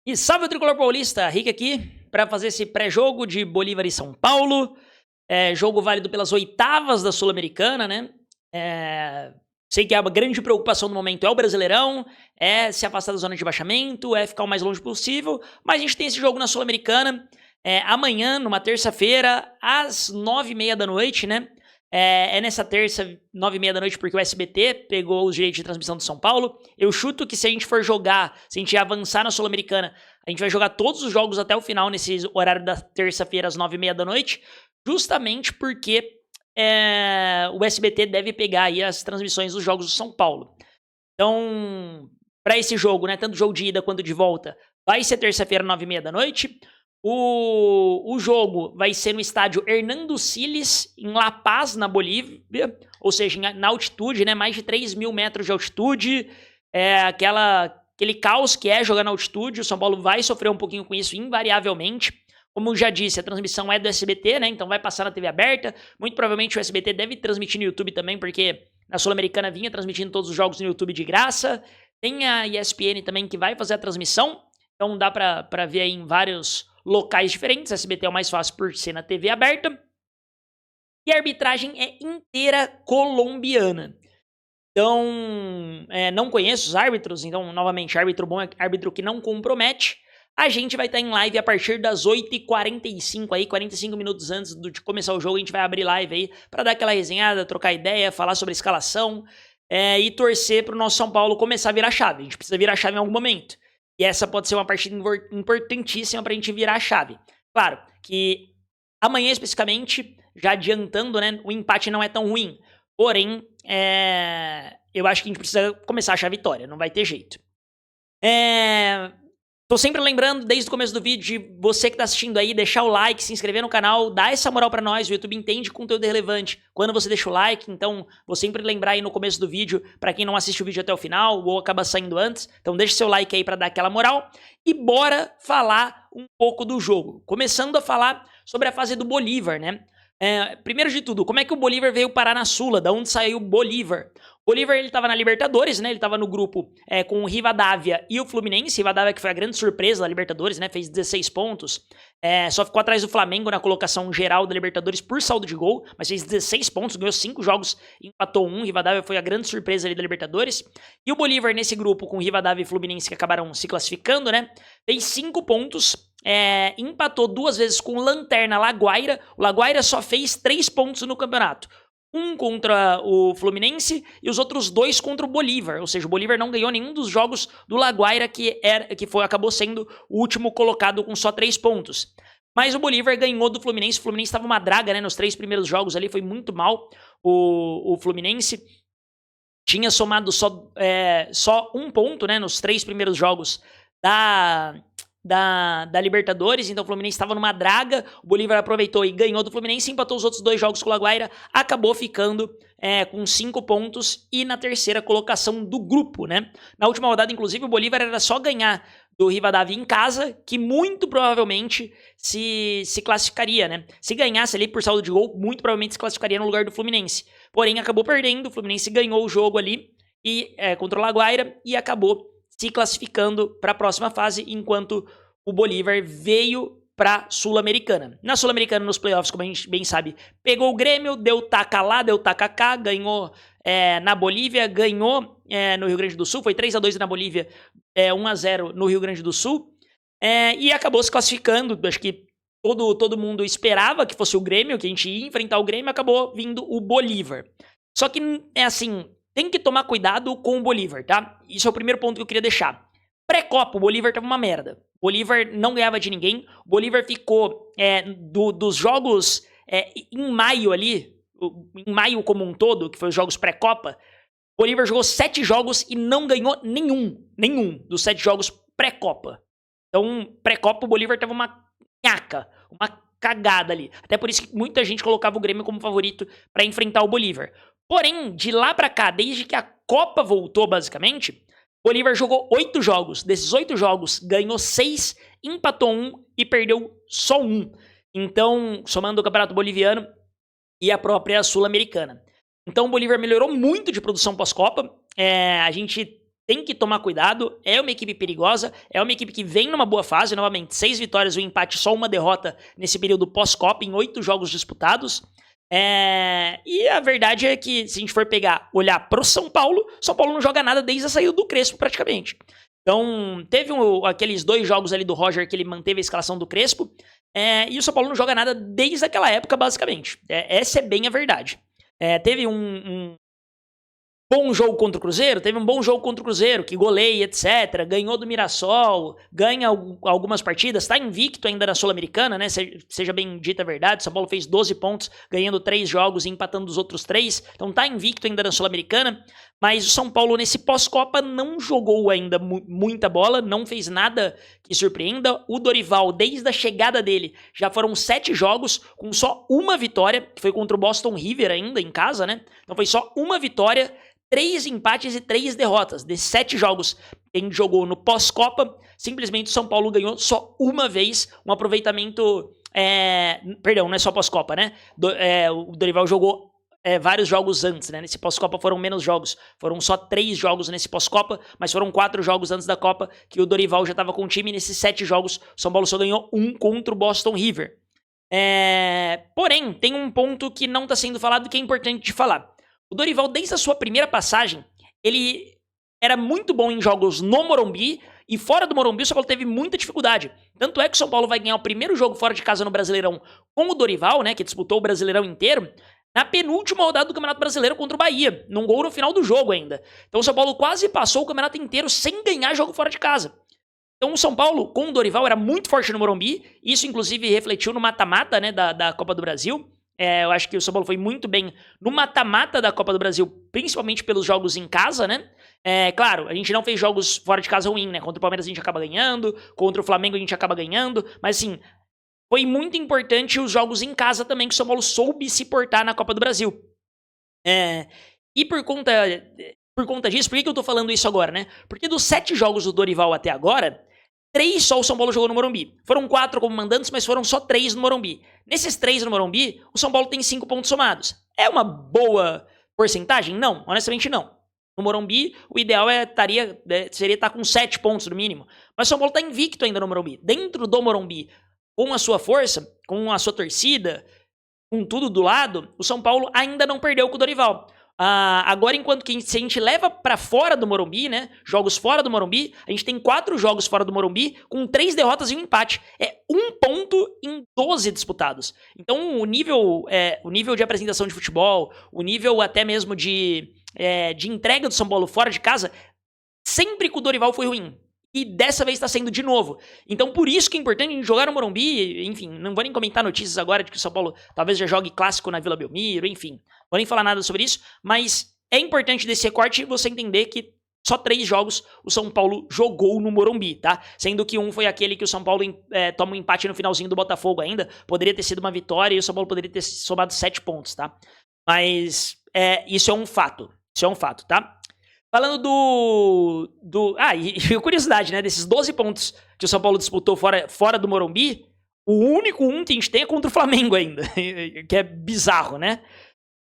E salve o Tricolor Paulista, Rick aqui, para fazer esse pré-jogo de Bolívar e São Paulo. Jogo válido pelas oitavas da Sul-Americana, né? Sei que a grande preocupação no momento é o Brasileirão, é se afastar da zona de baixamento, é ficar o mais longe possível, mas a gente tem esse jogo na Sul-Americana, amanhã, numa terça-feira, às 9h30 da noite, né? Nessa terça, 9h30 da noite, porque o SBT pegou os direitos de transmissão do São Paulo. Eu chuto que se a gente for jogar, se a gente avançar na Sul-Americana, a gente vai jogar todos os jogos até o final, nesse horário da terça-feira, às 9h30 da noite, justamente porque o SBT deve pegar aí as transmissões dos jogos do São Paulo. Então, para esse jogo, né, tanto jogo de ida quanto de volta, vai ser terça-feira, 9h30 da noite. O jogo vai ser no estádio Hernando Siles, em La Paz, na Bolívia, ou seja, na altitude, né, mais de 3.000 metros de altitude, aquele caos que é jogar na altitude. O São Paulo vai sofrer um pouquinho com isso, invariavelmente. Como eu já disse, a transmissão é do SBT, né, então vai passar na TV aberta. Muito provavelmente o SBT deve transmitir no YouTube também, porque na Sul-Americana vinha transmitindo todos os jogos no YouTube de graça. Tem a ESPN também que vai fazer a transmissão, então dá pra ver aí em vários locais diferentes. A SBT é o mais fácil por ser na TV aberta. E a arbitragem é inteira colombiana. Então, não conheço os árbitros, então, novamente, árbitro bom é árbitro que não compromete. A gente vai estar em live a partir das 8h45, aí, 45 minutos antes de começar o jogo. A gente vai abrir live aí para dar aquela resenhada, trocar ideia, falar sobre a escalação e torcer para o nosso São Paulo começar a virar chave. A gente precisa virar chave em algum momento. E essa pode ser uma partida importantíssima para a gente virar a chave. Claro que amanhã, especificamente, já adiantando, né, o empate não é tão ruim. Porém, eu acho que a gente precisa começar a achar a vitória. Não vai ter jeito. Tô sempre lembrando, desde o começo do vídeo, de você que tá assistindo aí, deixar o like, se inscrever no canal, dar essa moral pra nós. O YouTube entende conteúdo relevante quando você deixa o like, então vou sempre lembrar aí no começo do vídeo, pra quem não assiste o vídeo até o final, ou acaba saindo antes, então deixa seu like aí pra dar aquela moral. E bora falar um pouco do jogo. Começando a falar sobre a fase do Bolívar, né? Primeiro de tudo, como é que o Bolívar veio parar na Sula? Da onde saiu o Bolívar? O Bolívar, ele tava na Libertadores, né? Ele tava no grupo com o Rivadavia e o Fluminense. Rivadavia que foi a grande surpresa da Libertadores, né? Fez 16 pontos. Só ficou atrás do Flamengo na colocação geral da Libertadores por saldo de gol, mas fez 16 pontos, ganhou 5 jogos, empatou 1. Rivadavia foi a grande surpresa ali da Libertadores. E o Bolívar, nesse grupo com Rivadavia e Fluminense, que acabaram se classificando, né? Fez 5 pontos. Empatou 2 vezes com o Lanterna Laguaira. O Laguaira só fez 3 pontos no campeonato. 1 contra o Fluminense e os outros 2 contra o Bolívar. Ou seja, o Bolívar não ganhou nenhum dos jogos do Laguaira, acabou sendo o último colocado com só 3 pontos. Mas o Bolívar ganhou do Fluminense. O Fluminense estava uma draga, né? Nos 3 primeiros jogos ali, foi muito mal. O Fluminense tinha somado só 1 ponto, né? Nos 3 primeiros jogos da Libertadores, então o Fluminense estava numa draga, o Bolívar aproveitou e ganhou do Fluminense, empatou os outros 2 jogos com o Laguaira, acabou ficando com 5 pontos e na terceira colocação do grupo, né? Na última rodada, inclusive, o Bolívar era só ganhar do Rivadavia em casa, que muito provavelmente se classificaria, né? Se ganhasse ali por saldo de gol, muito provavelmente se classificaria no lugar do Fluminense. Porém, acabou perdendo, o Fluminense ganhou o jogo ali contra o Laguaira e acabou se classificando para a próxima fase, enquanto o Bolívar veio para Sul-Americana. Na Sul-Americana, nos playoffs, como a gente bem sabe, pegou o Grêmio, deu taca lá, deu taca cá, ganhou na Bolívia, ganhou no Rio Grande do Sul, foi 3-2 na Bolívia, 1-0 no Rio Grande do Sul, e acabou se classificando. Acho que todo mundo esperava que fosse o Grêmio, que a gente ia enfrentar o Grêmio, acabou vindo o Bolívar. Só que, tem que tomar cuidado com o Bolívar, tá? Isso é o primeiro ponto que eu queria deixar. Pré-Copa, o Bolívar tava uma merda. O Bolívar não ganhava de ninguém. O Bolívar ficou dos jogos em maio ali, em maio como um todo, que foi os jogos pré-Copa, o Bolívar jogou 7 jogos e não ganhou nenhum dos 7 jogos pré-Copa. Então, pré-Copa, o Bolívar tava uma nhaca, uma cagada ali. Até por isso que muita gente colocava o Grêmio como favorito para enfrentar o Bolívar. Porém, de lá pra cá, desde que a Copa voltou, basicamente, o Bolívar jogou 8 jogos. Desses 8 jogos, ganhou 6, empatou 1 e perdeu só 1. Então, somando o Campeonato Boliviano e a própria Sul-Americana. Então, o Bolívar melhorou muito de produção pós-Copa. A gente tem que tomar cuidado, é uma equipe perigosa, é uma equipe que vem numa boa fase, novamente, 6 vitórias, um empate, só uma derrota nesse período pós-Copa, em 8 jogos disputados. E a verdade é que, se a gente for olhar pro São Paulo não joga nada desde a saída do Crespo, praticamente. Então, teve aqueles 2 jogos ali do Roger que ele manteve a escalação do Crespo, e o São Paulo não joga nada desde aquela época, basicamente. Essa é bem a verdade. Teve um bom jogo contra o Cruzeiro, que goleia, etc, ganhou do Mirassol, ganha algumas partidas, tá invicto ainda na Sul-Americana, né, seja bem dita a verdade, São Paulo fez 12 pontos, ganhando 3 jogos e empatando os outros 3, então tá invicto ainda na Sul-Americana, mas o São Paulo nesse pós-Copa não jogou ainda muita bola, não fez nada que surpreenda. O Dorival, desde a chegada dele, já foram 7 jogos com só uma vitória, que foi contra o Boston River ainda, em casa, né, então foi só uma vitória, 3 empates e 3 derrotas. Desses 7 jogos que a gente jogou no pós-Copa, simplesmente o São Paulo ganhou só uma vez, um aproveitamento... Perdão, não é só pós-Copa, né? O Dorival jogou vários jogos antes, né? Nesse pós-Copa foram menos jogos. Foram só 3 jogos nesse pós-Copa, mas foram 4 jogos antes da Copa que o Dorival já estava com o time. Nesses 7 jogos, o São Paulo só ganhou 1 contra o Boston River. Porém, tem um ponto que não está sendo falado que é importante de falar. O Dorival, desde a sua primeira passagem, ele era muito bom em jogos no Morumbi, e fora do Morumbi o São Paulo teve muita dificuldade. Tanto é que o São Paulo vai ganhar o primeiro jogo fora de casa no Brasileirão com o Dorival, né, que disputou o Brasileirão inteiro, na penúltima rodada do Campeonato Brasileiro contra o Bahia, num gol no final do jogo ainda. Então o São Paulo quase passou o campeonato inteiro sem ganhar jogo fora de casa. Então o São Paulo, com o Dorival, era muito forte no Morumbi, isso inclusive refletiu no mata-mata, né, da Copa do Brasil. Eu acho que o São Paulo foi muito bem no mata-mata da Copa do Brasil, principalmente pelos jogos em casa, né? Claro, a gente não fez jogos fora de casa ruim, né? Contra o Palmeiras a gente acaba ganhando, contra o Flamengo a gente acaba ganhando, mas assim, foi muito importante os jogos em casa também, que o São Paulo soube se portar na Copa do Brasil. E por conta disso, por que eu tô falando isso agora, né? Porque dos 7 jogos do Dorival até agora, 3 só o São Paulo jogou no Morumbi. Foram 4 como mandantes, mas foram só 3 no Morumbi. Nesses 3 no Morumbi, o São Paulo tem 5 pontos somados. É uma boa porcentagem? Não, honestamente não. No Morumbi, o ideal seria estar com 7 pontos no mínimo. Mas o São Paulo está invicto ainda no Morumbi. Dentro do Morumbi, com a sua força, com a sua torcida, com tudo do lado, o São Paulo ainda não perdeu com o Dorival. Agora, enquanto que se a gente leva pra fora do Morumbi, né, jogos fora do Morumbi, a gente tem 4 jogos fora do Morumbi, com 3 derrotas e um empate. É 1 ponto em 12 disputados. Então, o nível de apresentação de futebol, o nível até mesmo de entrega do São Paulo fora de casa, sempre com o Dorival foi ruim. E dessa vez está sendo de novo. Então, por isso que é importante a gente jogar no Morumbi. Enfim, não vou nem comentar notícias agora de que o São Paulo talvez já jogue clássico na Vila Belmiro, enfim. Não vou nem falar nada sobre isso. Mas é importante desse recorte você entender que só 3 jogos o São Paulo jogou no Morumbi, tá? Sendo que um foi aquele que o São Paulo toma um empate no finalzinho do Botafogo ainda. Poderia ter sido uma vitória e o São Paulo poderia ter somado 7 pontos, tá? Mas isso é um fato. Isso é um fato, tá? Falando e curiosidade, né? Desses 12 pontos que o São Paulo disputou fora do Morumbi, o único que a gente tem é contra o Flamengo ainda. Que é bizarro, né?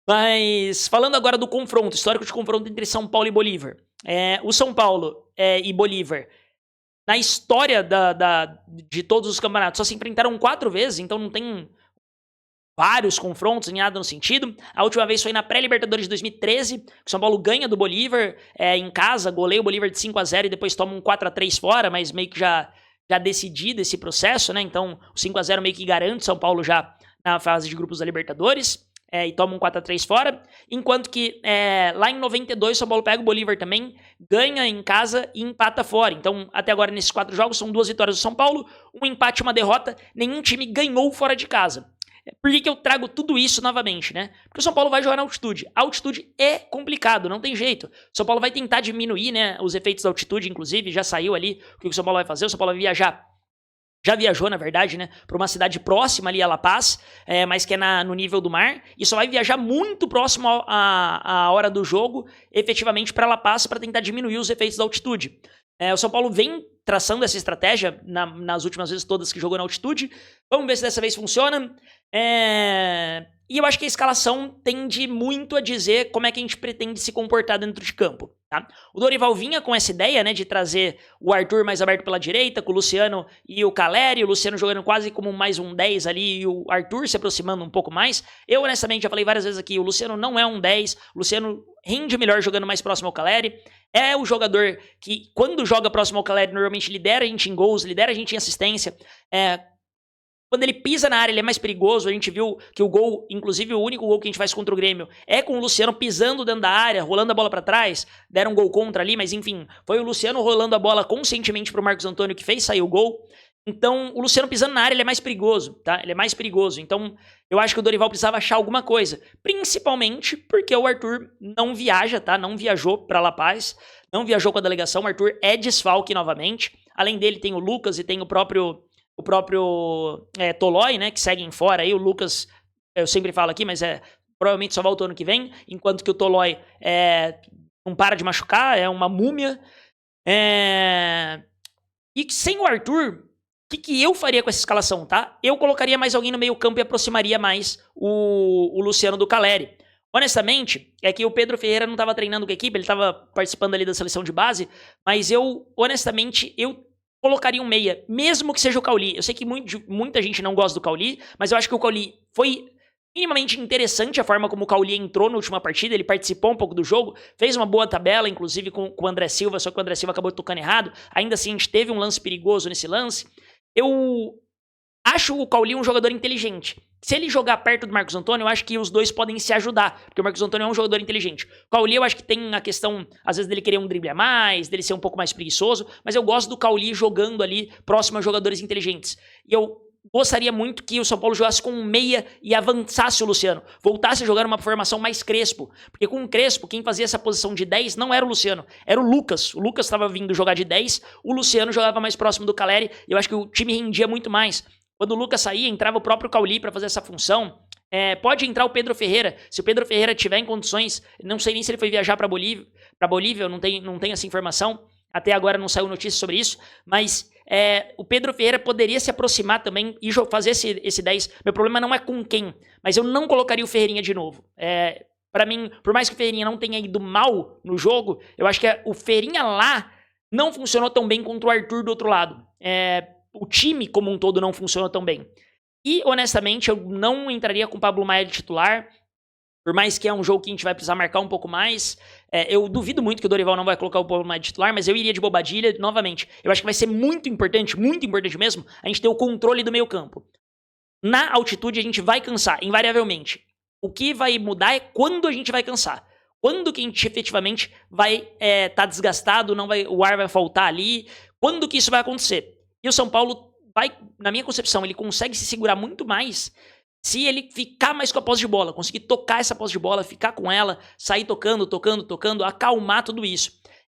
Mas falando agora do confronto, histórico de confronto entre São Paulo e Bolívar. O São Paulo e Bolívar, na história de todos os campeonatos, só se enfrentaram 4 vezes, então não tem vários confrontos, nem nada no sentido. A última vez foi na pré-Libertadores de 2013, que o São Paulo ganha do Bolívar em casa, goleia o Bolívar de 5-0 e depois toma um 4-3 fora, mas meio que já decidido esse processo, né? Então o 5-0 meio que garante o São Paulo já na fase de grupos da Libertadores. E toma um 4-3 fora, enquanto que lá em 92 o São Paulo pega o Bolívar também, ganha em casa e empata fora. Então até agora nesses 4 jogos são 2 vitórias do São Paulo, um empate e uma derrota, nenhum time ganhou fora de casa. Por que eu trago tudo isso novamente, né? Porque o São Paulo vai jogar na altitude. A altitude é complicado, não tem jeito. O São Paulo vai tentar diminuir, né, os efeitos da altitude, inclusive, já saiu ali o que o São Paulo vai fazer. O São Paulo vai viajar, já viajou, na verdade, né, para uma cidade próxima ali a La Paz, mas que é no nível do mar, e só vai viajar muito próximo à hora do jogo, efetivamente, para La Paz, para tentar diminuir os efeitos da altitude. O São Paulo vem traçando essa estratégia nas últimas vezes todas que jogou na altitude. Vamos ver se dessa vez funciona. E eu acho que a escalação tende muito a dizer como é que a gente pretende se comportar dentro de campo. Tá? O Dorival vinha com essa ideia, né, de trazer o Arthur mais aberto pela direita, com o Luciano e o Caleri, o Luciano jogando quase como mais um 10 ali e o Arthur se aproximando um pouco mais. Eu, honestamente, já falei várias vezes aqui, o Luciano não é um 10, o Luciano rende melhor jogando mais próximo ao Caleri. É o jogador que, quando joga próximo ao Caleri, normalmente lidera a gente em gols, lidera a gente em assistência. Quando ele pisa na área, ele é mais perigoso. A gente viu que o gol, inclusive o único gol que a gente faz contra o Grêmio, é com o Luciano pisando dentro da área, rolando a bola pra trás. Deram um gol contra ali, mas enfim, foi o Luciano rolando a bola conscientemente pro Marcos Antônio que fez sair o gol. Então, o Luciano pisando na área, ele é mais perigoso, tá? Ele é mais perigoso. Então, eu acho que o Dorival precisava achar alguma coisa. Principalmente porque o Arthur não viaja, tá? Não viajou pra La Paz, não viajou com a delegação. O Arthur é desfalque novamente. Além dele, tem o Lucas e tem o próprio Tolói, né, que seguem fora aí. O Lucas, eu sempre falo aqui, mas provavelmente só volta ano que vem, enquanto que o Tolói não para de machucar, é uma múmia. E sem o Arthur, o que eu faria com essa escalação, tá? Eu colocaria mais alguém no meio campo e aproximaria mais o Luciano do Caleri. Honestamente, é que o Pedro Ferreira não estava treinando com a equipe, ele estava participando ali da seleção de base, mas honestamente, eu colocaria um meia, mesmo que seja o Cauli. Eu sei que muita gente não gosta do Cauli, mas eu acho que o Cauli foi minimamente interessante a forma como o Cauli entrou na última partida. Ele participou um pouco do jogo, fez uma boa tabela, inclusive com o André Silva, só que o André Silva acabou tocando errado. Ainda assim, a gente teve um lance perigoso nesse lance. Eu acho o Cauli um jogador inteligente. Se ele jogar perto do Marcos Antônio, eu acho que os dois podem se ajudar, porque o Marcos Antônio é um jogador inteligente. O Cauli, eu acho que tem a questão, às vezes, dele querer um drible a mais, dele ser um pouco mais preguiçoso, mas eu gosto do Cauli jogando ali próximo a jogadores inteligentes. E eu gostaria muito que o São Paulo jogasse com um meia e avançasse o Luciano, voltasse a jogar uma formação mais Crespo, porque com o Crespo, quem fazia essa posição de 10 não era o Luciano, era o Lucas. O Lucas estava vindo jogar de 10, o Luciano jogava mais próximo do Caleri, e eu acho que o time rendia muito mais. Quando o Lucas saía, entrava o próprio Cauli para fazer essa função. Pode entrar o Pedro Ferreira. Se o Pedro Ferreira tiver em condições, não sei nem se ele foi viajar para Bolívia, eu não tenho essa informação. Até agora não saiu notícia sobre isso. Mas o Pedro Ferreira poderia se aproximar também e fazer esse 10. Meu problema não é com quem, mas eu não colocaria o Ferreirinha de novo. Para mim, por mais que o Ferreirinha não tenha ido mal no jogo, eu acho que o Ferreirinha lá não funcionou tão bem contra o Arthur do outro lado. O time como um todo não funcionou tão bem. E, honestamente, eu não entraria com o Pablo Maia de titular, por mais que é um jogo que a gente vai precisar marcar um pouco mais. Eu duvido muito que o Dorival não vai colocar o Pablo Maia de titular, mas eu iria de Bobadilha novamente. Eu acho que vai ser muito importante mesmo, a gente ter o controle do meio campo. Na altitude a gente vai cansar, invariavelmente. O que vai mudar é quando a gente vai cansar. Quando que a gente efetivamente vai estar desgastado, o ar vai faltar ali. Quando que isso vai acontecer? E o São Paulo vai, na minha concepção, ele consegue se segurar muito mais se ele ficar mais com a posse de bola, conseguir tocar essa posse de bola, ficar com ela, sair tocando, acalmar tudo isso.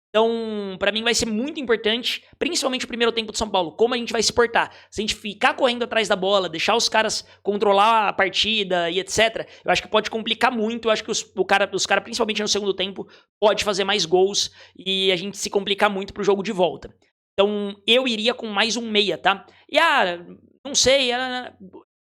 Então, pra mim vai ser muito importante, principalmente o primeiro tempo do São Paulo, como a gente vai se portar. Se a gente ficar correndo atrás da bola, deixar os caras controlar a partida e etc., eu acho que pode complicar muito. Eu acho que os caras, principalmente no segundo tempo, pode fazer mais gols e a gente se complicar muito pro jogo de volta. Então, eu iria com mais um meia, tá? E, não sei,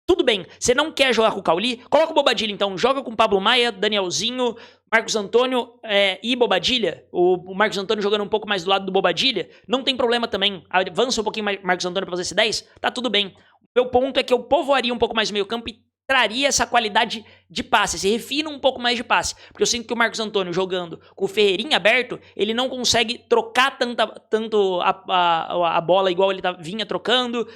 tudo bem. Você não quer jogar com o Cauli? Coloca o Bobadilha, então. Joga com o Pablo Maia, Danielzinho, Marcos Antônio e Bobadilha. O Marcos Antônio jogando um pouco mais do lado do Bobadilha. Não tem problema também. Avança um pouquinho mais Marcos Antônio pra fazer esse 10. Tá tudo bem. O meu ponto é que eu povoaria um pouco mais o meio campo e traria essa qualidade de passe, se refina um pouco mais de passe, porque eu sinto que o Marcos Antônio jogando com o Ferreirinha aberto, ele não consegue trocar tanto a bola igual ele vinha trocando.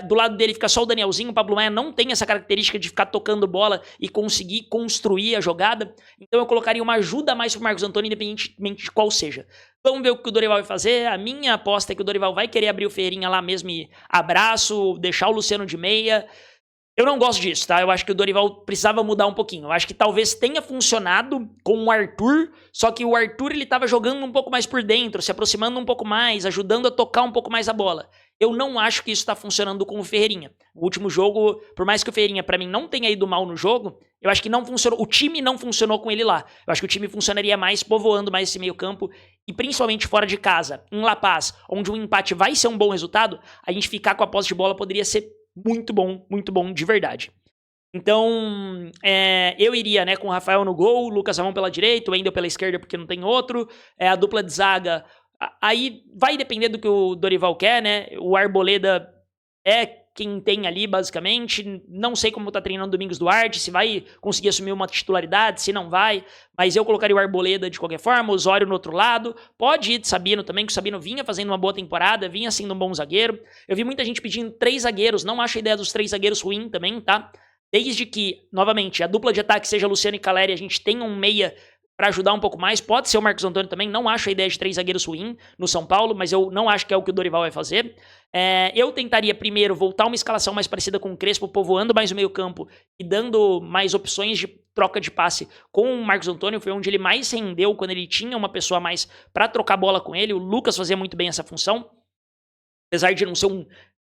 Do lado dele fica só o Danielzinho. O Pablo Maia não tem essa característica de ficar tocando bola e conseguir construir a jogada, então eu colocaria uma ajuda a mais pro Marcos Antônio, independentemente de qual seja. Vamos ver o que o Dorival vai fazer. A minha aposta é que o Dorival vai querer abrir o Ferreirinha lá mesmo e abraço, deixar o Luciano de meia. Eu não gosto disso, tá? Eu acho que o Dorival precisava mudar um pouquinho. Eu acho que talvez tenha funcionado com o Arthur, só que o Arthur ele tava jogando um pouco mais por dentro, se aproximando um pouco mais, ajudando a tocar um pouco mais a bola. Eu não acho que isso tá funcionando com o Ferreirinha. O último jogo, por mais que o Ferreirinha pra mim não tenha ido mal no jogo, eu acho que não funcionou, o time não funcionou com ele lá. Eu acho que o time funcionaria mais povoando mais esse meio campo e principalmente fora de casa, em La Paz, onde um empate vai ser um bom resultado, a gente ficar com a posse de bola poderia ser muito bom de verdade. Então, eu iria, né, com o Rafael no gol, o Lucas Ramon pela direita, o Wendel pela esquerda porque não tem outro, a dupla de zaga, aí vai depender do que o Dorival quer, né, o Arboleda é quem tem ali, basicamente, não sei como tá treinando o Domingos Duarte, se vai conseguir assumir uma titularidade, se não vai, mas eu colocaria o Arboleda de qualquer forma, o Osório no outro lado, pode ir de Sabino também, que o Sabino vinha fazendo uma boa temporada, vinha sendo um bom zagueiro, eu vi muita gente pedindo 3 zagueiros, não acho a ideia dos 3 zagueiros ruim também, tá? Desde que, novamente, a dupla de ataque seja Luciano e Caleri, a gente tenha um meia para ajudar um pouco mais. Pode ser o Marcos Antônio também. Não acho a ideia de 3 zagueiros ruim no São Paulo, mas eu não acho que é o que o Dorival vai fazer. Eu tentaria primeiro voltar uma escalação mais parecida com o Crespo, povoando mais o meio campo e dando mais opções de troca de passe com o Marcos Antônio. Foi onde ele mais rendeu, quando ele tinha uma pessoa a mais para trocar bola com ele. O Lucas fazia muito bem essa função. Apesar de não ser um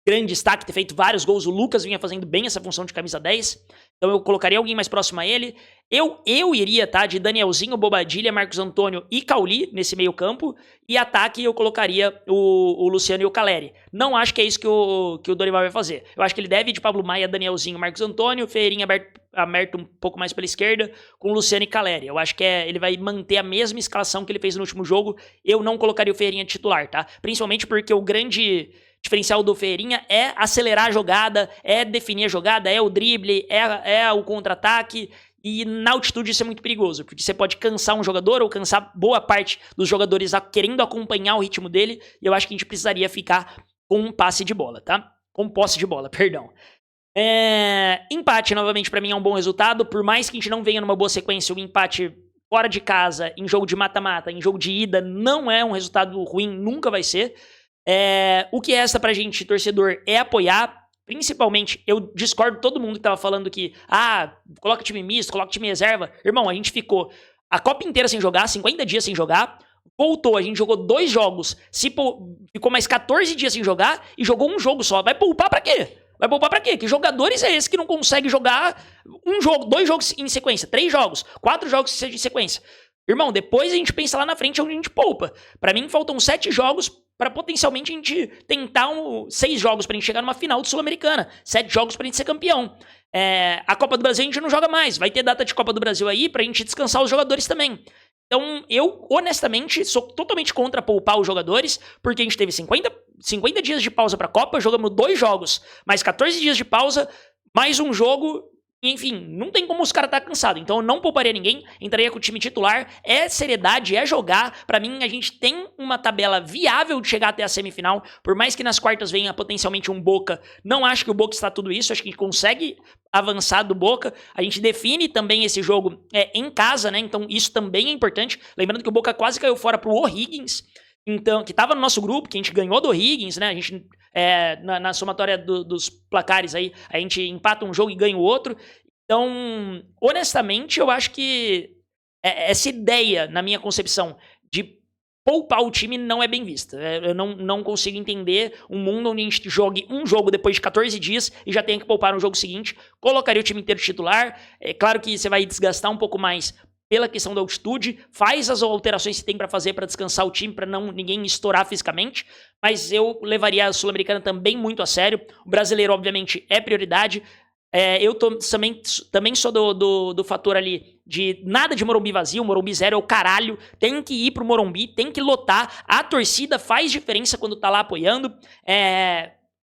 grande destaque, ter feito vários gols, o Lucas vinha fazendo bem essa função de camisa 10. Então eu colocaria alguém mais próximo a ele. Eu iria, tá, de Danielzinho, Bobadilha, Marcos Antônio e Cauli nesse meio campo. E ataque eu colocaria o Luciano e o Caleri. Não acho que é isso que o Dorival vai fazer. Eu acho que ele deve ir de Pablo Maia, Danielzinho, Marcos Antônio, Ferreirinha aberto um pouco mais pela esquerda, com Luciano e Caleri. Eu acho que ele vai manter a mesma escalação que ele fez no último jogo. Eu não colocaria o Ferreirinha titular, tá? Principalmente porque o grande diferencial do Ferreirinha é acelerar a jogada, é definir a jogada, é o drible, é o contra-ataque. E na altitude isso é muito perigoso, porque você pode cansar um jogador ou cansar boa parte dos jogadores querendo acompanhar o ritmo dele. E eu acho que a gente precisaria ficar com um passe de bola, tá? Com posse de bola, perdão. Empate, novamente, pra mim é um bom resultado. Por mais que a gente não venha numa boa sequência, o empate fora de casa, em jogo de mata-mata, em jogo de ida, não é um resultado ruim, nunca vai ser. O que resta pra gente, torcedor, é apoiar. Principalmente, eu discordo de todo mundo que tava falando que coloca time misto, coloca time reserva. Irmão, a gente ficou a Copa inteira sem jogar, 50 dias sem jogar. Voltou, a gente jogou 2 jogos, ficou mais 14 dias sem jogar e jogou um jogo só. Vai poupar pra quê? Vai poupar pra quê? Que jogadores é esse que não consegue jogar um jogo, 2 jogos em sequência, 3 jogos, 4 jogos que seja em sequência? Irmão, depois a gente pensa lá na frente onde a gente poupa. Pra mim, faltam 7 jogos para potencialmente a gente tentar 6 jogos pra gente chegar numa final de Sul-Americana. 7 jogos pra gente ser campeão. A Copa do Brasil a gente não joga mais. Vai ter data de Copa do Brasil aí pra gente descansar os jogadores também. Então, eu, honestamente, sou totalmente contra poupar os jogadores, porque a gente teve 50 dias de pausa pra Copa, jogamos 2 jogos, mais 14 dias de pausa, mais um jogo. Enfim, não tem como os caras estar cansados. Então eu não pouparia ninguém, entraria com o time titular. É seriedade, é jogar. Pra mim, a gente tem uma tabela viável de chegar até a semifinal. Por mais que nas quartas venha potencialmente um Boca, não acho que o Boca está tudo isso. Acho que a gente consegue avançar do Boca. A gente define também esse jogo em casa, né? Então isso também é importante. Lembrando que o Boca quase caiu fora pro O'Higgins. Então, que tava no nosso grupo, que a gente ganhou do Higgins, né? A gente, na somatória dos placares aí, a gente empata um jogo e ganha o outro. Então, honestamente, eu acho que essa ideia, na minha concepção, de poupar o time não é bem vista. Eu não consigo entender um mundo onde a gente jogue um jogo depois de 14 dias e já tenha que poupar no jogo seguinte. Colocaria o time inteiro titular. É claro que você vai desgastar um pouco mais pela questão da altitude, faz as alterações que tem pra fazer pra descansar o time, pra ninguém estourar fisicamente, mas eu levaria a Sul-Americana também muito a sério. O brasileiro, obviamente, é prioridade. Eu também sou do fator ali de nada de Morumbi vazio, Morumbi zero é o caralho, tem que ir pro Morumbi, tem que lotar, a torcida faz diferença quando tá lá apoiando.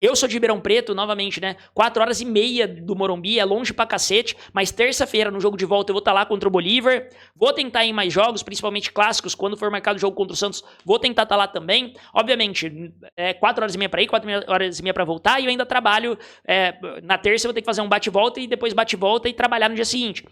Eu sou de Ribeirão Preto, novamente, né? 4h30 do Morumbi, é longe pra cacete, mas terça-feira, no jogo de volta, eu vou estar lá contra o Bolívar. Vou tentar ir em mais jogos, principalmente clássicos, quando for marcado o jogo contra o Santos, vou tentar estar lá também. Obviamente, 4h30 pra ir, 4h30 pra voltar, e eu ainda trabalho. Na terça eu vou ter que fazer um bate-volta, e depois bate-volta e trabalhar no dia seguinte.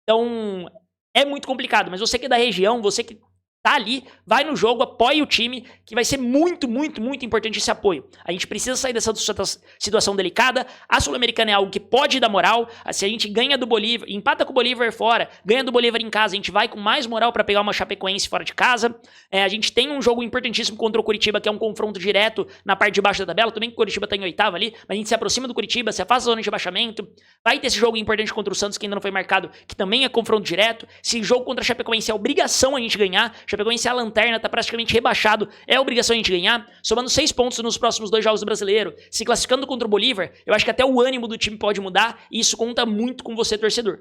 Então, é muito complicado, mas você que é da região, você que tá ali, vai no jogo, apoia o time, que vai ser muito, muito, muito importante esse apoio. A gente precisa sair dessa situação delicada. A Sul-Americana é algo que pode dar moral. Se a gente ganha do Bolívar, empata com o Bolívar fora, ganha do Bolívar em casa, a gente vai com mais moral pra pegar uma Chapecoense fora de casa. A gente tem um jogo importantíssimo contra o Curitiba, que é um confronto direto na parte de baixo da tabela. Também que o Curitiba tá em 8ª ali, mas a gente se aproxima do Curitiba, se afasta da zona de rebaixamento. Vai ter esse jogo importante contra o Santos, que ainda não foi marcado, que também é confronto direto. Esse jogo contra a Chapecoense é obrigação a gente ganhar. Chapecoense é a lanterna, tá praticamente rebaixado. É obrigação a gente ganhar. Somando 6 pontos nos próximos 2 jogos do Brasileiro, se classificando contra o Bolívar, eu acho que até o ânimo do time pode mudar e isso conta muito com você, torcedor.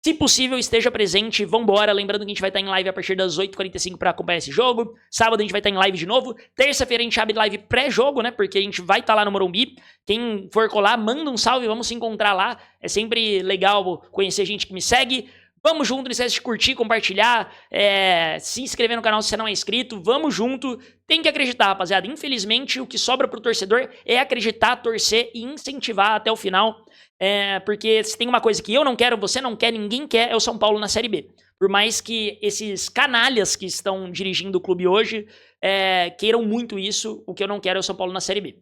Se possível, esteja presente, vambora. Lembrando que a gente vai estar em live a partir das 8h45 para acompanhar esse jogo. Sábado a gente vai estar em live de novo. Terça-feira a gente abre live pré-jogo, né? Porque a gente vai estar lá no Morumbi. Quem for colar, manda um salve, vamos se encontrar lá. É sempre legal conhecer gente que me segue. Vamos junto, não esquece de curtir, compartilhar, se inscrever no canal se você não é inscrito. Vamos junto. Tem que acreditar, rapaziada. Infelizmente, o que sobra pro torcedor é acreditar, torcer e incentivar até o final. Porque se tem uma coisa que eu não quero, você não quer, ninguém quer, é o São Paulo na Série B. Por mais que esses canalhas que estão dirigindo o clube hoje queiram muito isso, o que eu não quero é o São Paulo na Série B.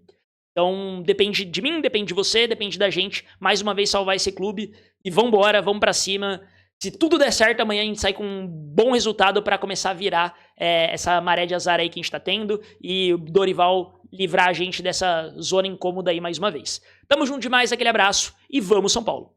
Então, depende de mim, depende de você, depende da gente. Mais uma vez, salvar esse clube. E vambora, vamos pra cima. Se tudo der certo, amanhã a gente sai com um bom resultado para começar a virar essa maré de azar aí que a gente tá tendo e o Dorival livrar a gente dessa zona incômoda aí mais uma vez. Tamo junto demais, aquele abraço e vamos São Paulo!